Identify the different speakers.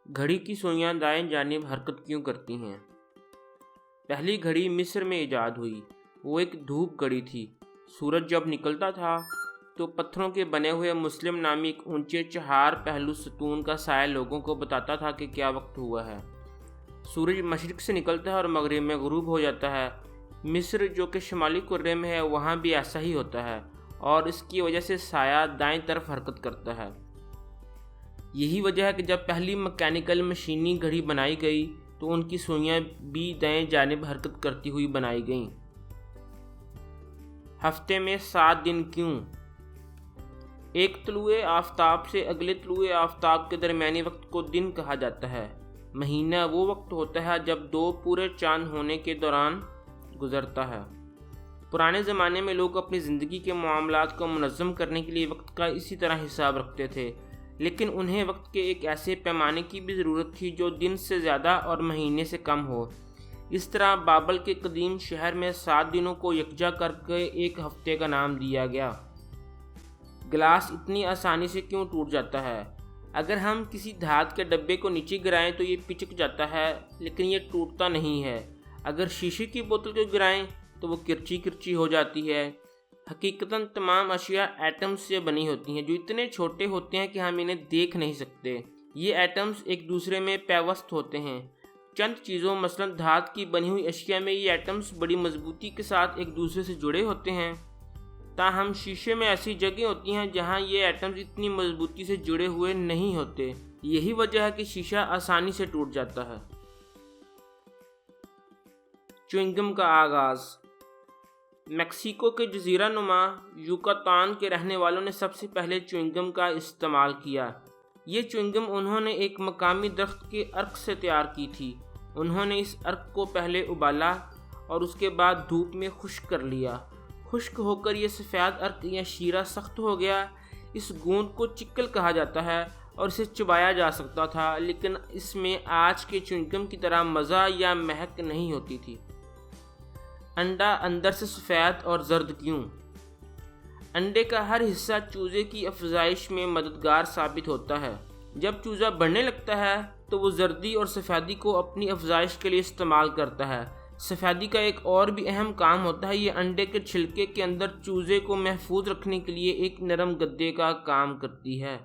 Speaker 1: گھڑی کی سوئیاں دائیں جانب حرکت کیوں کرتی ہیں؟ پہلی گھڑی مصر میں ایجاد ہوئی۔ وہ ایک دھوپ گھڑی تھی۔ سورج جب نکلتا تھا تو پتھروں کے بنے ہوئے مسلم نامی ایک اونچے چہار پہلو ستون کا سایہ لوگوں کو بتاتا تھا کہ کیا وقت ہوا ہے۔ سورج مشرق سے نکلتا ہے اور مغرب میں غروب ہو جاتا ہے۔ مصر جو کہ شمالی کرے میں ہے، وہاں بھی ایسا ہی ہوتا ہے اور اس کی وجہ سے سایہ دائیں طرف حرکت کرتا ہے۔ یہی وجہ ہے کہ جب پہلی مکینیکل مشینی گھڑی بنائی گئی تو ان کی سوئیاں بھی دائیں جانب حرکت کرتی ہوئی بنائی گئیں۔ ہفتے میں 7 دن کیوں؟ ایک طلوع آفتاب سے اگلے طلوع آفتاب کے درمیانی وقت کو دن کہا جاتا ہے۔ مہینہ وہ وقت ہوتا ہے جب 2 پورے چاند ہونے کے دوران گزرتا ہے۔ پرانے زمانے میں لوگ اپنی زندگی کے معاملات کو منظم کرنے کے لیے وقت کا اسی طرح حساب رکھتے تھے، لیکن انہیں وقت کے ایک ایسے پیمانے کی بھی ضرورت تھی جو دن سے زیادہ اور مہینے سے کم ہو۔ اس طرح بابل کے قدیم شہر میں 7 دنوں کو یکجا کر کے ایک ہفتے کا نام دیا گیا۔ گلاس اتنی آسانی سے کیوں ٹوٹ جاتا ہے؟ اگر ہم کسی دھات کے ڈبے کو نیچے گرائیں تو یہ پچک جاتا ہے، لیکن یہ ٹوٹتا نہیں ہے۔ اگر شیشے کی بوتل کو گرائیں تو وہ کرچی کرچی ہو جاتی ہے۔ حقیقتاً تمام اشیاء ایٹمز سے بنی ہوتی ہیں جو اتنے چھوٹے ہوتے ہیں کہ ہم انہیں دیکھ نہیں سکتے۔ یہ ایٹمز ایک دوسرے میں پیوست ہوتے ہیں۔ چند چیزوں مثلاً دھات کی بنی ہوئی اشیاء میں یہ ایٹمز بڑی مضبوطی کے ساتھ ایک دوسرے سے جڑے ہوتے ہیں، تاہم شیشے میں ایسی جگہیں ہوتی ہیں جہاں یہ ایٹمز اتنی مضبوطی سے جڑے ہوئے نہیں ہوتے۔ یہی وجہ ہے کہ شیشہ آسانی سے ٹوٹ جاتا ہے۔ چیونگم کا آغاز۔ میکسیکو کے جزیرہ نما یوکاتان کے رہنے والوں نے سب سے پہلے چیونگم کا استعمال کیا۔ یہ چیونگم انہوں نے ایک مقامی درخت کے عرق سے تیار کی تھی۔ انہوں نے اس عرق کو پہلے ابالا اور اس کے بعد دھوپ میں خشک کر لیا۔ خشک ہو کر یہ سفید عرق یا شیرہ سخت ہو گیا۔ اس گوند کو چکل کہا جاتا ہے اور اسے چبایا جا سکتا تھا، لیکن اس میں آج کے چیونگم کی طرح مزہ یا مہک نہیں ہوتی تھی۔ انڈا اندر سے سفید اور زرد کیوں؟ انڈے کا ہر حصہ چوزے کی افزائش میں مددگار ثابت ہوتا ہے۔ جب چوزہ بڑھنے لگتا ہے تو وہ زردی اور سفیدی کو اپنی افزائش کے لیے استعمال کرتا ہے۔ سفیدی کا ایک اور بھی اہم کام ہوتا ہے، یہ انڈے کے چھلکے کے اندر چوزے کو محفوظ رکھنے کے لیے ایک نرم گدے کا کام کرتی ہے۔